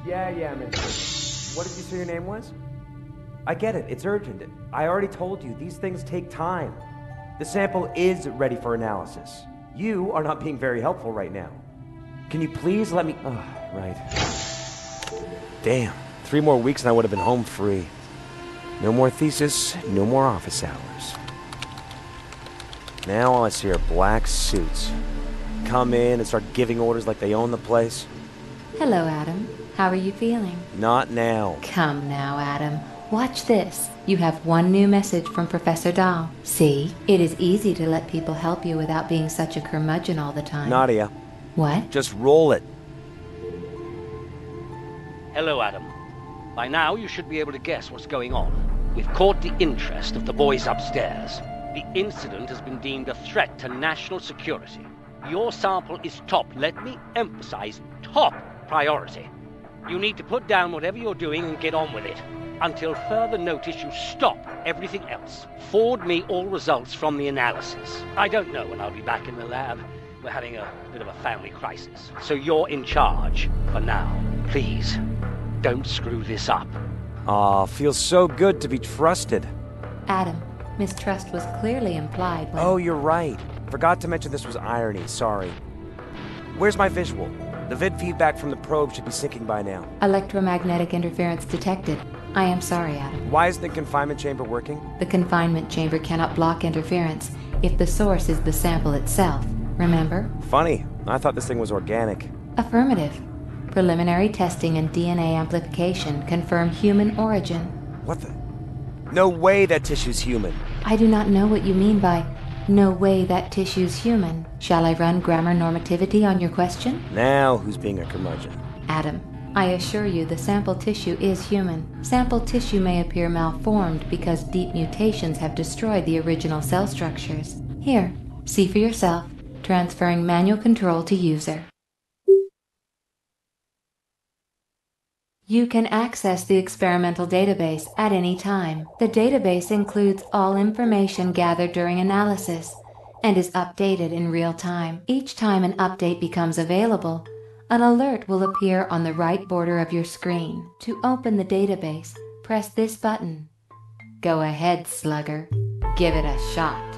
Yeah, I'm in. What did you say your name was? I get it, it's urgent. I already told you, these things take time. The sample is ready for analysis. You are not being very helpful right now. Can you please let me... Oh, right. Damn, 3 more weeks and I would have been home free. No more thesis, no more office hours. Now all I see are black suits. Come in and start giving orders like they own the place. Hello, Adam. How are you feeling? Not now. Come now, Adam. Watch this. You have one new message from Professor Dahl. See, it is easy to let people help you without being such a curmudgeon all the time. Nadia. What? Just roll it. Hello, Adam. By now, you should be able to guess what's going on. We've caught the interest of the boys upstairs. The incident has been deemed a threat to national security. Your sample is top, let me emphasize, top priority. You need to put down whatever you're doing and get on with it. Until further notice, you stop everything else. Forward me all results from the analysis. I don't know when I'll be back in the lab. We're having a bit of a family crisis. So you're in charge for now. Please, don't screw this up. Aw, feels so good to be trusted. Adam, mistrust was clearly implied when... Oh, you're right. Forgot to mention this was irony, sorry. Where's my visual? The vid feedback from the probe should be syncing by now. Electromagnetic interference detected. I am sorry, Adam. Why isn't the confinement chamber working? The confinement chamber cannot block interference if the source is the sample itself. Remember? Funny. I thought this thing was organic. Affirmative. Preliminary testing and DNA amplification confirm human origin. What the? No way that tissue's human. I do not know what you mean by no way that tissue's human. Shall I run grammar normativity on your question? Now who's being a curmudgeon? Adam, I assure you the sample tissue is human. Sample tissue may appear malformed because deep mutations have destroyed the original cell structures. Here, see for yourself. Transferring manual control to user. You can access the experimental database at any time. The database includes all information gathered during analysis and is updated in real time. Each time an update becomes available, an alert will appear on the right border of your screen. To open the database, press this button. Go ahead, slugger. Give it a shot.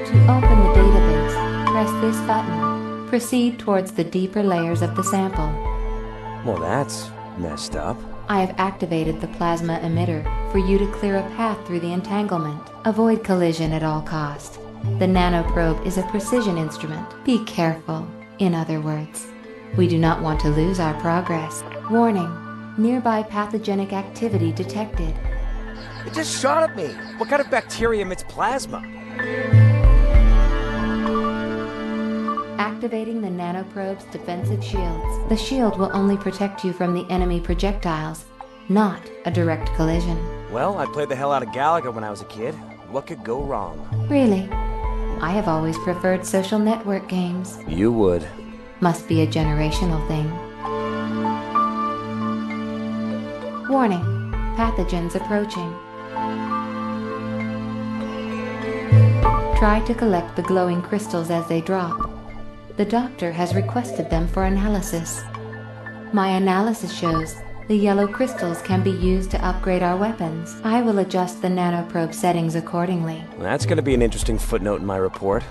To open the database, press this button. Proceed towards the deeper layers of the sample. Well, that's messed up. I have activated the plasma emitter for you to clear a path through the entanglement. Avoid collision at all costs. The Nanoprobe is a precision instrument. Be careful. In other words, we do not want to lose our progress. Warning, nearby pathogenic activity detected. It just shot at me. What kind of bacteria emits plasma? Activating the Nanoprobe's defensive shields. The shield will only protect you from the enemy projectiles, not a direct collision. Well, I played the hell out of Galaga when I was a kid. What could go wrong? Really? I have always preferred social network games. You would. Must be a generational thing. Warning, pathogens approaching. Try to collect the glowing crystals as they drop. The doctor has requested them for analysis. My analysis shows the yellow crystals can be used to upgrade our weapons. I will adjust the Nanoprobe settings accordingly. That's going to be an interesting footnote in my report.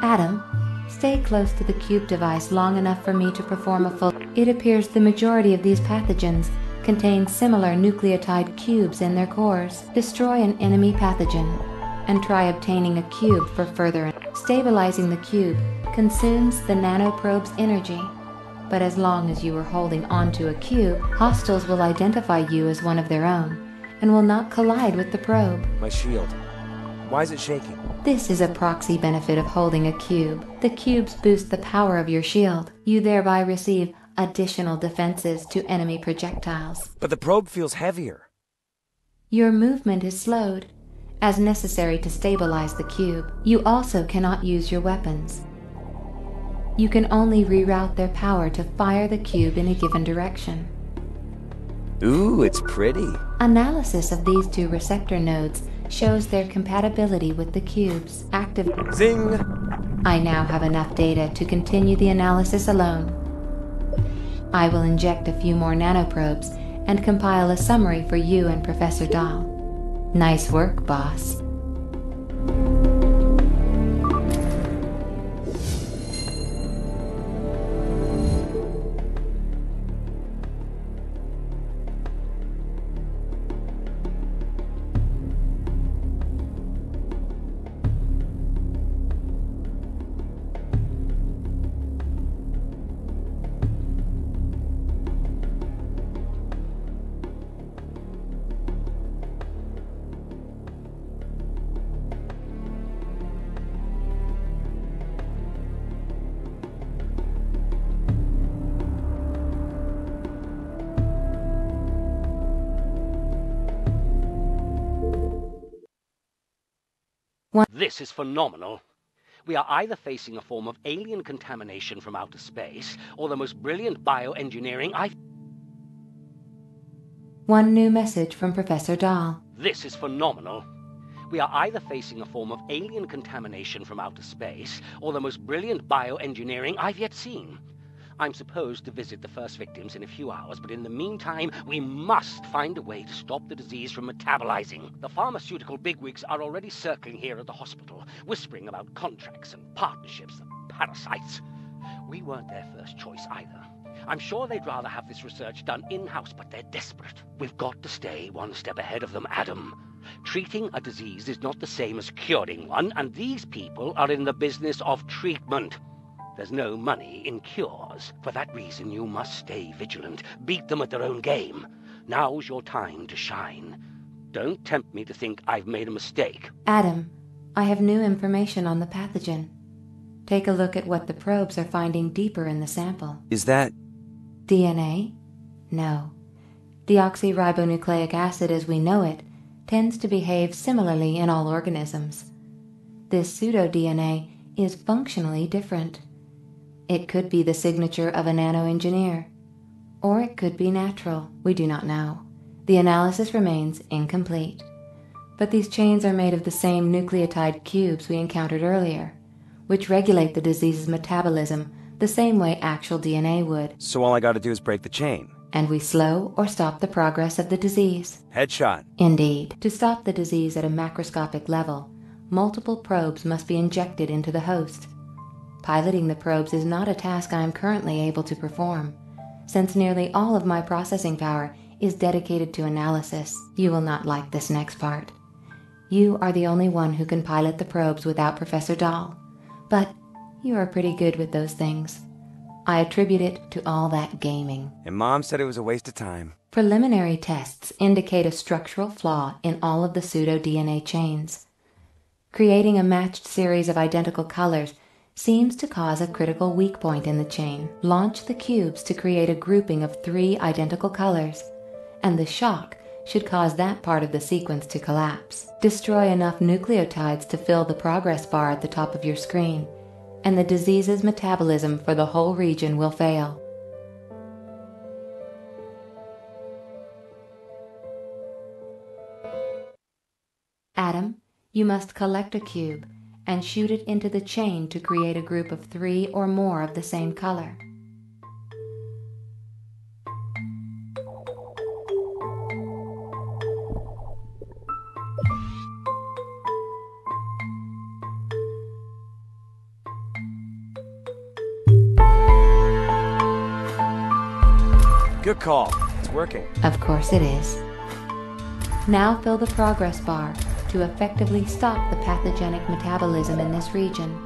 Adam, stay close to the cube device long enough for me to perform a full... It appears the majority of these pathogens contain similar nucleotide cubes in their cores. Destroy an enemy pathogen and try obtaining a cube for further... Stabilizing the cube consumes the Nanoprobe's energy, but as long as you are holding onto a cube, hostiles will identify you as one of their own and will not collide with the probe. My shield. Why is it shaking? This is a proxy benefit of holding a cube. The cubes boost the power of your shield. You thereby receive additional defenses to enemy projectiles. But the probe feels heavier. Your movement is slowed, as necessary to stabilize the cube. You also cannot use your weapons. You can only reroute their power to fire the cube in a given direction. Ooh, it's pretty. Analysis of these two receptor nodes shows their compatibility with the cubes. Active. Zing! I now have enough data to continue the analysis alone. I will inject a few more nanoprobes and compile a summary for you and Professor Dahl. Nice work, boss. This is phenomenal. We are either facing a form of alien contamination from outer space, or the most brilliant bioengineering I've... One new message from Professor Dahl. This is phenomenal. We are either facing a form of alien contamination from outer space, or the most brilliant bioengineering I've yet seen. I'm supposed to visit the first victims in a few hours, but in the meantime, we must find a way to stop the disease from metabolizing. The pharmaceutical bigwigs are already circling here at the hospital, whispering about contracts and partnerships, the parasites. We weren't their first choice either. I'm sure they'd rather have this research done in-house, but they're desperate. We've got to stay one step ahead of them, Adam. Treating a disease is not the same as curing one, and these people are in the business of treatment. There's no money in cures. For that reason, you must stay vigilant. Beat them at their own game. Now's your time to shine. Don't tempt me to think I've made a mistake. Adam, I have new information on the pathogen. Take a look at what the probes are finding deeper in the sample. Is that... DNA? No. Deoxyribonucleic acid as we know it tends to behave similarly in all organisms. This pseudo-DNA is functionally different. It could be the signature of a nanoengineer, or it could be natural. We do not know. The analysis remains incomplete. But these chains are made of the same nucleotide cubes we encountered earlier, which regulate the disease's metabolism the same way actual DNA would. So all I gotta do is break the chain. And we slow or stop the progress of the disease. Headshot. Indeed. To stop the disease at a macroscopic level, multiple probes must be injected into the host. Piloting the probes is not a task I am currently able to perform, since nearly all of my processing power is dedicated to analysis. You will not like this next part. You are the only one who can pilot the probes without Professor Dahl, but you are pretty good with those things. I attribute it to all that gaming. And Mom said it was a waste of time. Preliminary tests indicate a structural flaw in all of the pseudo-DNA chains. Creating a matched series of identical colors seems to cause a critical weak point in the chain. Launch the cubes to create a grouping of 3 identical colors, and the shock should cause that part of the sequence to collapse. Destroy enough nucleotides to fill the progress bar at the top of your screen, and the disease's metabolism for the whole region will fail. Adam, you must collect a cube and shoot it into the chain to create a group of 3 or more of the same color. Good call. It's working. Of course it is. Now fill the progress bar to effectively stop the pathogenic metabolism in this region.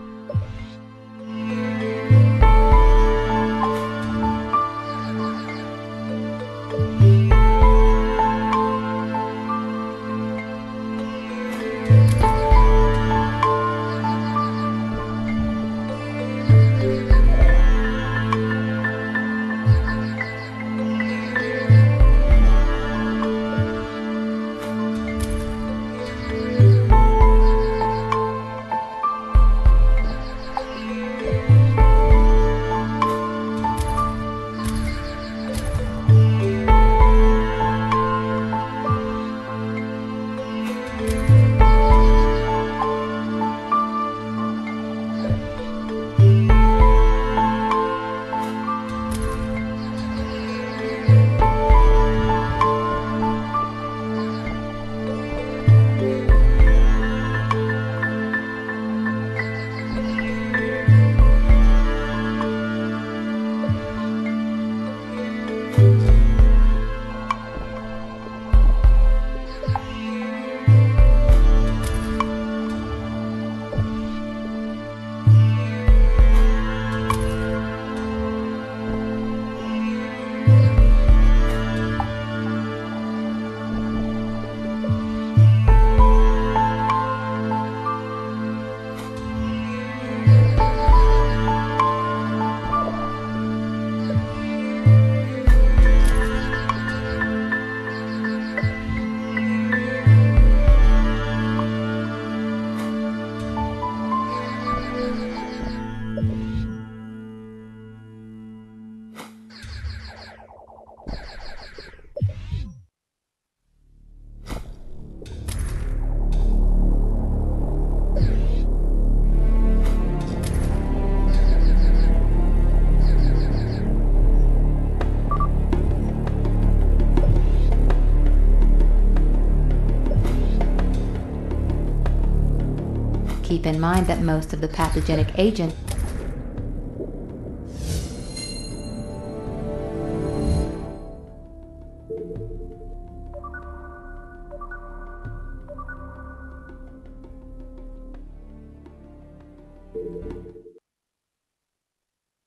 keep in mind that most of the pathogenic agent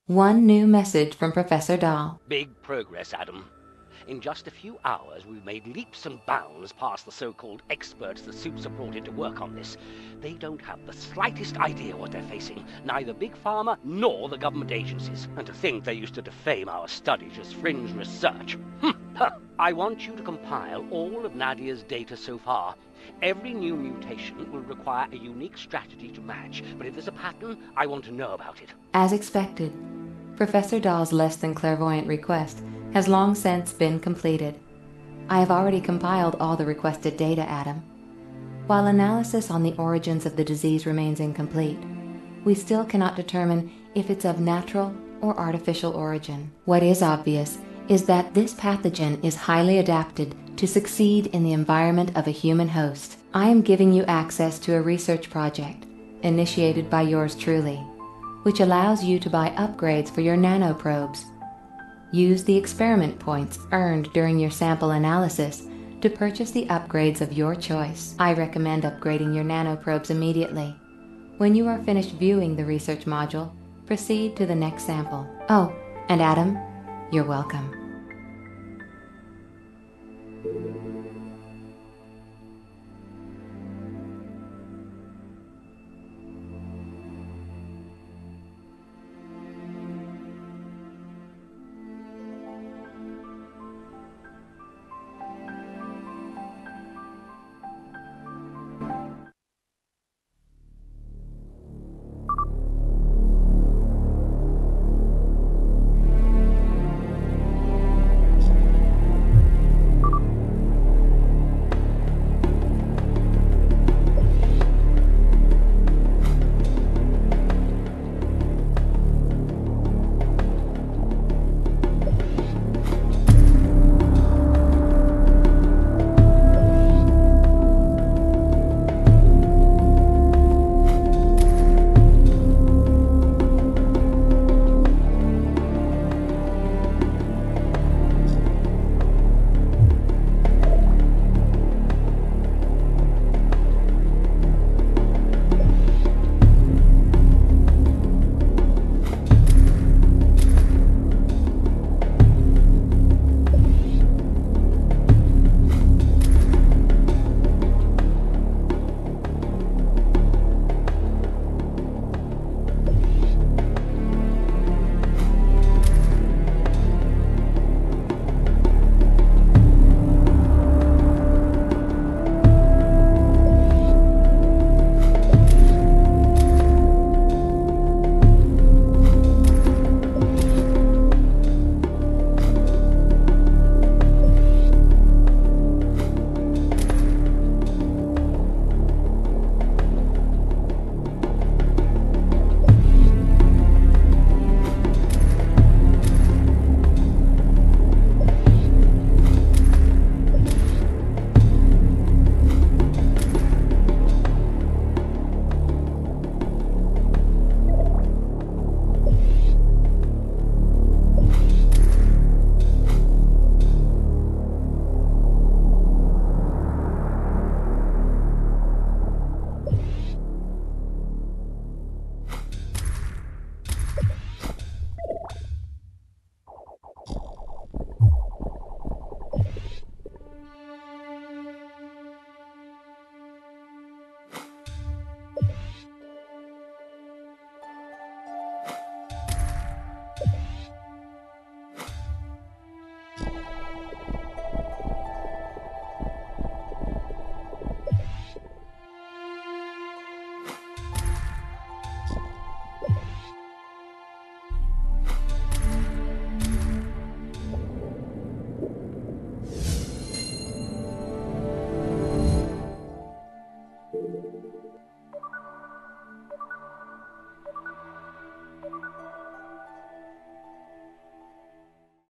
One new message from Professor Dahl. Big progress, Adam. In just a few hours, we've made leaps and bounds past the so-called experts the suits have brought in to work on this. They don't have the slightest idea what they're facing, neither Big Pharma nor the government agencies. And to think they used to defame our studies as fringe research. I want you to compile all of Nadia's data so far. Every new mutation will require a unique strategy to match, but if there's a pattern, I want to know about it. As expected, Professor Dahl's less than clairvoyant request has long since been completed. I have already compiled all the requested data, Adam. While analysis on the origins of the disease remains incomplete, we still cannot determine if it's of natural or artificial origin. What is obvious is that this pathogen is highly adapted to succeed in the environment of a human host. I am giving you access to a research project initiated by yours truly, which allows you to buy upgrades for your nanoprobes. Use the experiment points earned during your sample analysis to purchase the upgrades of your choice. I recommend upgrading your nanoprobes immediately. When you are finished viewing the research module, proceed to the next sample. Oh, and Adam, you're welcome.